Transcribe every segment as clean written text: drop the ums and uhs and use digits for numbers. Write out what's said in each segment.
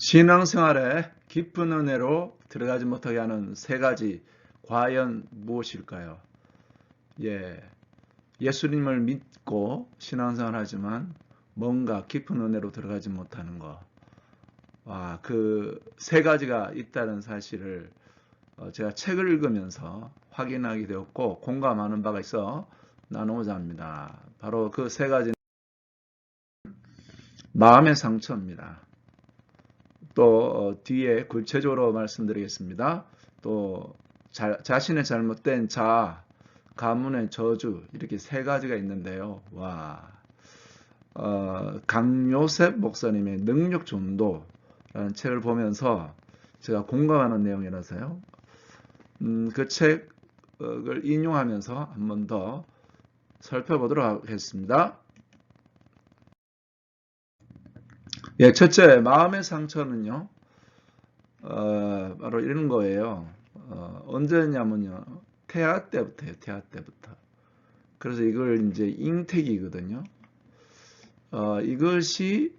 신앙생활에 깊은 은혜로 들어가지 못하게 하는 세 가지 과연 무엇일까요? 예수님을 믿고 신앙생활 하지만 뭔가 깊은 은혜로 들어가지 못하는 거. 그 세 가지가 있다는 사실을 제가 책을 읽으면서 확인하게 되었고 공감하는 바가 있어 나누고자 합니다. 바로 그 세 가지는 마음의 상처입니다. 또 뒤에 구체적으로 말씀드리겠습니다. 또 자신의 잘못된 자아, 가문의 저주 이렇게 세 가지가 있는데요. 강요셉 목사님의 능력 전도라는 책을 보면서 제가 공감하는 내용이라서요. 그 책을 인용하면서 한 번 더 살펴보도록 하겠습니다. 첫째, 마음의 상처는요, 바로 이런 거예요. 언제냐면요, 태아 때부터예요, 태아 때부터. 그래서 이걸 이제 잉태기거든요. 이것이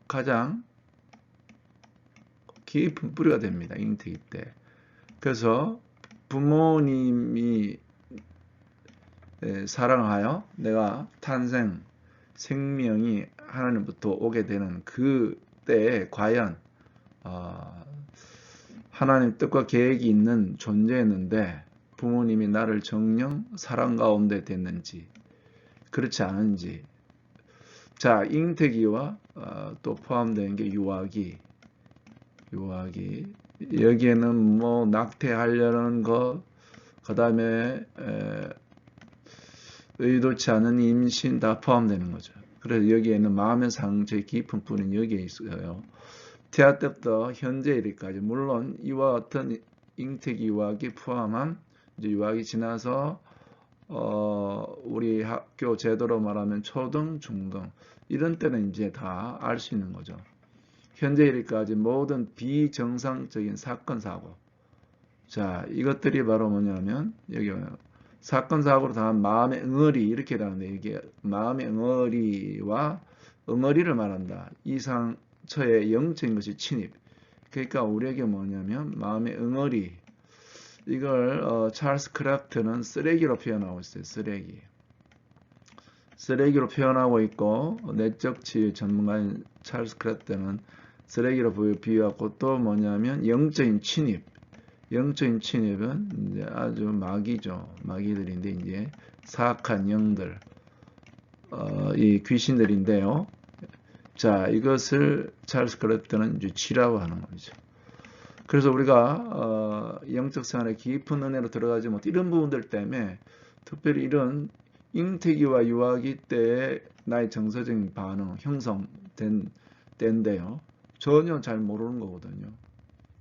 가장 깊은 뿌리가 됩니다, 잉태기 때. 그래서 부모님이 사랑하여 내가 탄생, 생명이 하나님부터 오게 되는 그 때에 과연 하나님 뜻과 계획이 있는 존재였는데 부모님이 나를 정녕 사랑 가운데 됐는지 그렇지 않은지. 자, 잉태기와 또 포함되는 게 유아기. 여기에는 뭐 낙태하려는 것, 그 다음에 의도치 않은 임신 다 포함되는 거죠. 그래서 여기에는 마음의 상처의 깊은 뿌리는 여기에 있어요. 태아 때부터 현재 이르기까지, 물론 이와 같은 잉태기 유아기 포함한 이제 유아기 지나서 우리 학교 제도로 말하면 초등, 중등 이런 때는 이제 다 알 수 있는 거죠. 현재 이르기까지 모든 비정상적인 사건 사고. 자, 이것들이 바로 뭐냐면 여기 사건 사고로 당한 마음의 응어리 이렇게 나오는데 이게 마음의 응어리와 응어리를 말한다. 이 상처의 영적인 것이 침입. 그러니까 우리에게 뭐냐면 마음의 응어리. 이걸 찰스 크래프트는 쓰레기로 표현하고 있어요. 쓰레기로 표현하고 있고 내적 치유 전문가인 찰스 크래프트는 쓰레기로 비유하고 또 뭐냐면 영적인 침입. 영적인 침입은 이제 아주 마귀죠. 마귀들인데 이제 사악한 영들, 이 귀신들인데요. 자, 이것을 찰스 크래프트는 이제 쥐라고 하는 거죠. 그래서 우리가 영적 생활에 깊은 은혜로 들어가지 못 이런 부분들 때문에 특별히 이런 잉태기와 유아기 때의 나의 정서적인 반응 형성된 때인데요. 전혀 잘 모르는 거거든요.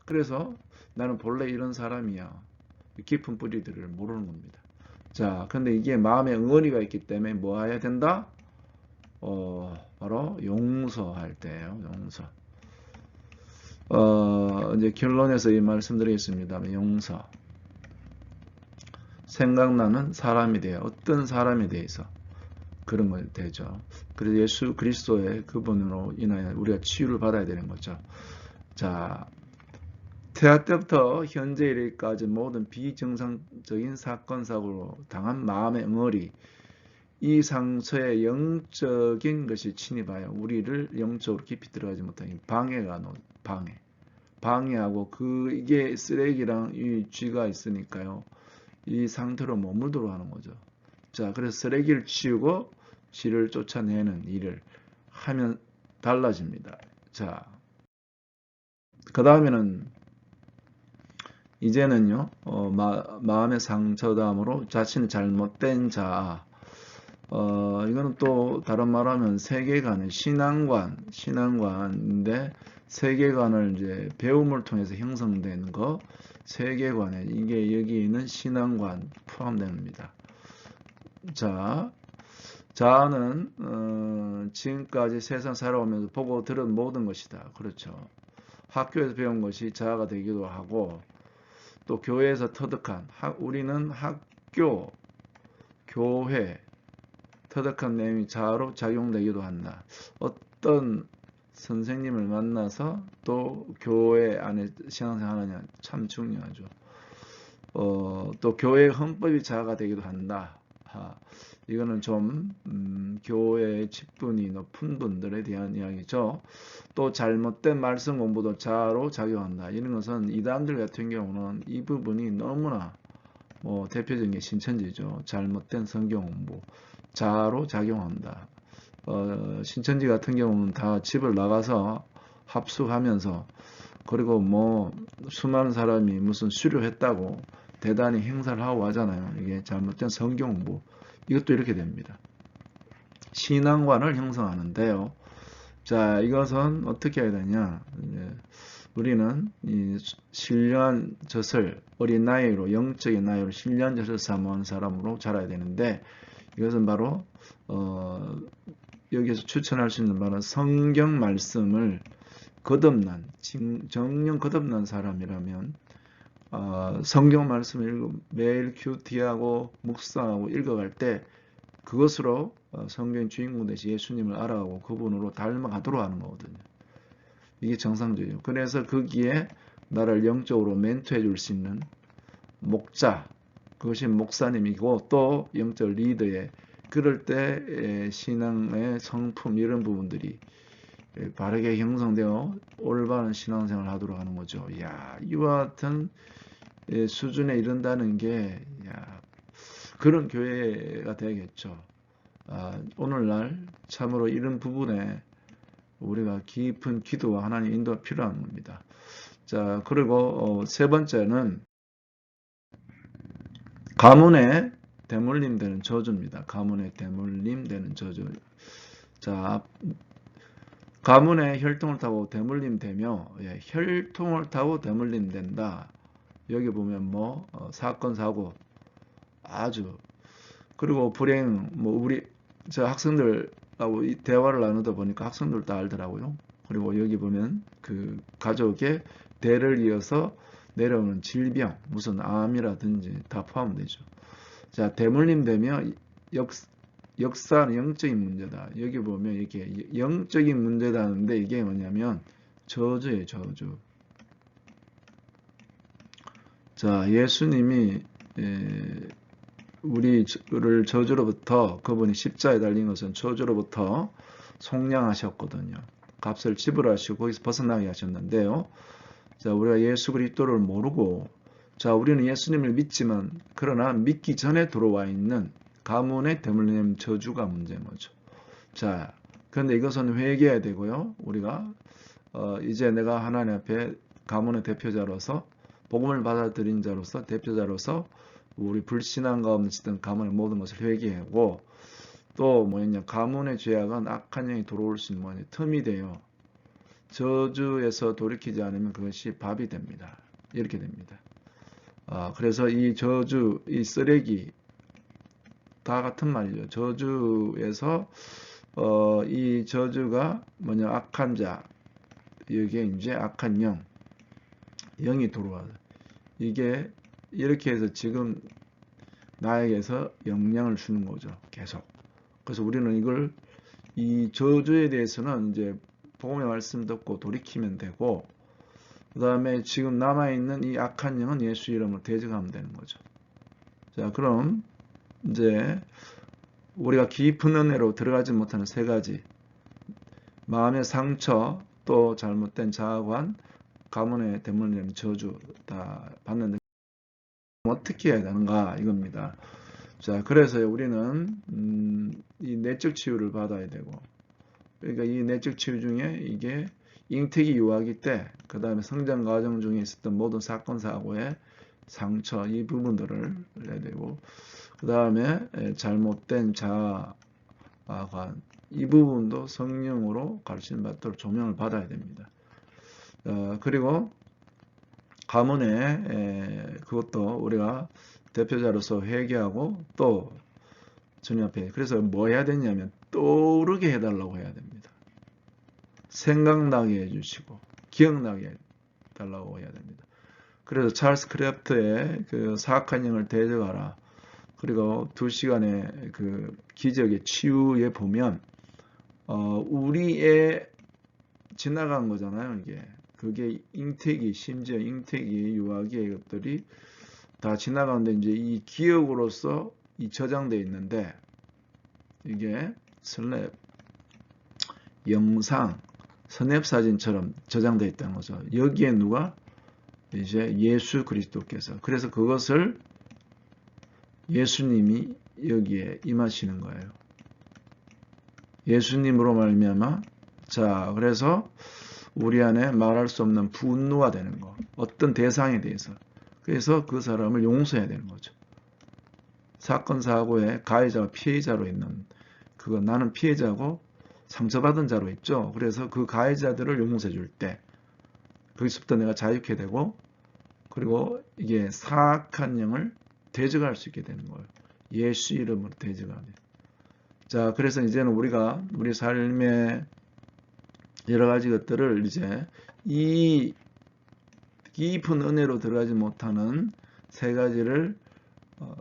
그래서 나는 본래 이런 사람이야. 깊은 뿌리들을 모르는 겁니다. 자, 근데 이게 마음에 응어리가 있기 때문에 뭐 해야 된다? 바로 용서할 때예요. 용서. 이제 결론에서 이 말씀드리겠습니다. 용서. 생각나는 사람에 대해 어떤 사람에 대해서 그런 걸 되죠. 그래서 예수 그리스도의 그분으로 인하여 우리가 치유를 받아야 되는 거죠. 자, 태아 때부터 현재 이르기까지 모든 비정상적인 사건 사고로 당한 마음의 응어리, 이 상처의 영적인 것이 침입하여 우리를 영적으로 깊이 들어가지 못하게 방해하고 이게 쓰레기랑 이 쥐가 있으니까요. 이 상태로 머물도록 하는 거죠. 자, 그래서 쓰레기를 치우고 쥐를 쫓아내는 일을 하면 달라집니다. 자, 그 다음에는 이제는요, 마음의 상처담으로 자신의 잘못된 자아, 이거는 또 다른 말하면 세계관의 신앙관인데 세계관을 이제 배움을 통해서 형성된 거, 세계관에 이게 여기 있는 신앙관 포함됩니다. 자, 자아는 지금까지 세상 살아오면서 보고 들은 모든 것이다. 그렇죠. 학교에서 배운 것이 자아가 되기도 하고 또 교회에서 터득한 우리는 학교, 교회 터득한 내용이 자아로 작용되기도 한다. 어떤 선생님을 만나서 또 교회 안에 신앙생활하느냐 참 중요하죠. 또 교회 헌법이 자아가 되기도 한다. 이거는 좀 교회의 직분이 높은 분들에 대한 이야기죠. 또 잘못된 말씀 공부도 자아로 작용한다. 이런 것은 이단들 같은 경우는 이 부분이 너무나 대표적인 게 신천지죠. 잘못된 성경 공부 자아로 작용한다. 신천지 같은 경우는 다 집을 나가서 합숙하면서 그리고 수많은 사람이 무슨 수료했다고 대단히 행사를 하고 하잖아요. 이게 잘못된 성경 공부. 이것도 이렇게 됩니다. 신앙관을 형성하는데요. 자, 이것은 어떻게 해야 되냐. 우리는 이 신령한 젖을 어린 나이로 영적인 나이로 신령한 젖을 사모하는 사람으로 자라야 되는데 이것은 바로 여기서 추천할 수 있는 바로 성경 말씀을 거듭난 정령 거듭난 사람이라면 성경 말씀을 매일 큐티하고 묵상하고 읽어갈 때 그것으로 성경 주인공 되신 예수님을 알아가고 그분으로 닮아가도록 하는 거거든요. 이게 정상적이에요. 그래서 거기에 나를 영적으로 멘토해 줄 수 있는 목자, 그것이 목사님이고 또 영적 리더의 그럴 때 신앙의 성품 이런 부분들이 바르게 형성되어 올바른 신앙생활을 하도록 하는 거죠. 이와 같은 수준에 이른다는 게 그런 교회가 되겠죠. 오늘날 참으로 이런 부분에 우리가 깊은 기도와 하나님 인도가 필요한 겁니다. 자, 그리고 세 번째는 가문에 대물림 되는 저주입니다. 가문에 대물림 되는 저주. 자, 가문에 혈통을 타고 대물림 되며 혈통을 타고 대물림 된다. 여기 보면 사건 사고 아주 그리고 불행 우리 저 학생들하고 이 대화를 나누다 보니까 학생들 다 알더라고요. 그리고 여기 보면 그 가족의 대를 이어서 내려오는 질병 무슨 암이라든지 다 포함되죠. 자, 대물림 되면 역사는 영적인 문제다. 여기 보면 이게 영적인 문제다는데 이게 뭐냐면 저주예요, 저주. 자, 예수님이 우리를 저주로부터 그분이 십자에 달린 것은 저주로부터 속량하셨거든요. 값을 지불하시고 거기서 벗어나게 하셨는데요. 자, 우리가 예수 그리스도를 모르고 자, 우리는 예수님을 믿지만 그러나 믿기 전에 들어와 있는 가문의 대물림 저주가 문제인 거죠. 자, 그런데 이것은 회개해야 되고요. 우리가 이제 내가 하나님 앞에 가문의 대표자로서 복음을 받아들인 자로서 대표자로서 우리 불신앙 가운데 있던 가문의 모든 것을 회개하고 또 가문의 죄악은 악한 영이 들어올 수 있는 틈이 돼요. 저주에서 돌이키지 않으면 그것이 밥이 됩니다. 이렇게 됩니다. 그래서 이 저주, 이 쓰레기 다 같은 말이죠. 저주에서 이 저주가 악한 자, 여기에 이제 악한 영이 들어와요. 이게 이렇게 해서 지금 나에게서 영향을 주는 거죠. 계속. 그래서 우리는 이 저주에 대해서는 이제 복음의 말씀 듣고 돌이키면 되고, 그 다음에 지금 남아있는 이 악한 영은 예수 이름으로 대적하면 되는 거죠. 자, 그럼 이제 우리가 깊은 은혜로 들어가지 못하는 세 가지. 마음의 상처, 또 잘못된 자아관, 가문의 대물림 저주 다 받는데 어떻게 해야 되는가 이겁니다. 자, 그래서 우리는 이 내적 치유를 받아야 되고, 그러니까 이 내적 치유 중에 이게 잉태기 유아기 때, 그 다음에 성장 과정 중에 있었던 모든 사건 사고의 상처 이 부분들을 해야 되고, 그 다음에 잘못된 자아관 이 부분도 성령으로 가르치는 받도록 조명을 받아야 됩니다. 그리고 가문에 그것도 우리가 대표자로서 회개하고 또 주님 앞에 그래서 뭐 해야 되냐면 떠오르게 해달라고 해야 됩니다. 생각나게 해주시고 기억나게 해달라고 해야 됩니다. 그래서 찰스 크래프트의 그 사악한 영을 대적하라. 그리고 2시간의 그 기적의 치유에 보면 우리의 지나간 거잖아요. 이게 그게 잉태기, 심지어 잉태기, 유아기 이것들이 다 지나가는데 이제 이 기억으로서 이 저장되어 있는데 이게 슬랩 영상 스냅 사진처럼 저장되어 있다는 거죠. 여기에 누가 이제 예수 그리스도께서 그래서 그것을 예수님이 여기에 임하시는 거예요. 예수님으로 말미암아 자 그래서 우리 안에 말할 수 없는 분노가 되는 거. 어떤 대상에 대해서. 그래서 그 사람을 용서해야 되는 거죠. 사건 사고의 가해자와 피해자로 있는 그거 나는 피해자고 상처받은 자로 있죠. 그래서 그 가해자들을 용서해 줄 때 거기서부터 내가 자유케 되고 그리고 이게 사악한 영을 대적할 수 있게 되는 거예요. 예수 이름으로 대적하는. 자, 그래서 이제는 우리가 우리 삶의 여러 가지 것들을 이제 이 깊은 은혜로 들어가지 못하는 세 가지를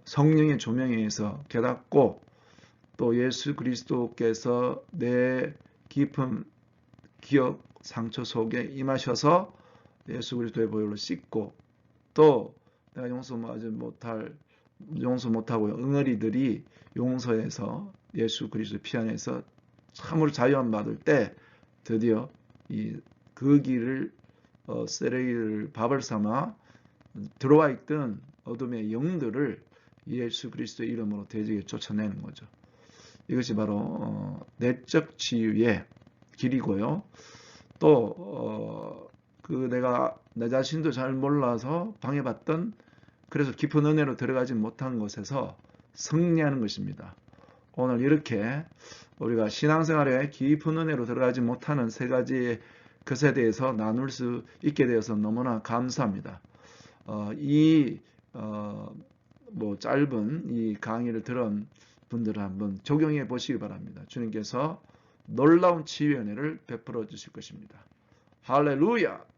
성령의 조명에 의해서 깨닫고 또 예수 그리스도께서 내 깊은 기억 상처 속에 임하셔서 예수 그리스도의 보혈로 씻고 또 내가 용서 못하고 응어리들이 용서해서 예수 그리스도 피 안에서 참으로 자유함 받을 때 드디어 그 길을 쓰레기를 밥을 삼아 들어와 있던 어둠의 영들을 예수 그리스도의 이름으로 대적에 쫓아내는 거죠. 이것이 바로 내적 치유의 길이고요. 또 내가 내 자신도 잘 몰라서 방해받던 그래서 깊은 은혜로 들어가지 못한 곳에서 승리하는 것입니다. 오늘 이렇게 우리가 신앙생활에 깊은 은혜로 들어가지 못하는 세 가지의 것에 대해서 나눌 수 있게 되어서 너무나 감사합니다. 짧은 이 강의를 들은 분들은 한번 적용해 보시기 바랍니다. 주님께서 놀라운 치유의 은혜를 베풀어 주실 것입니다. 할렐루야!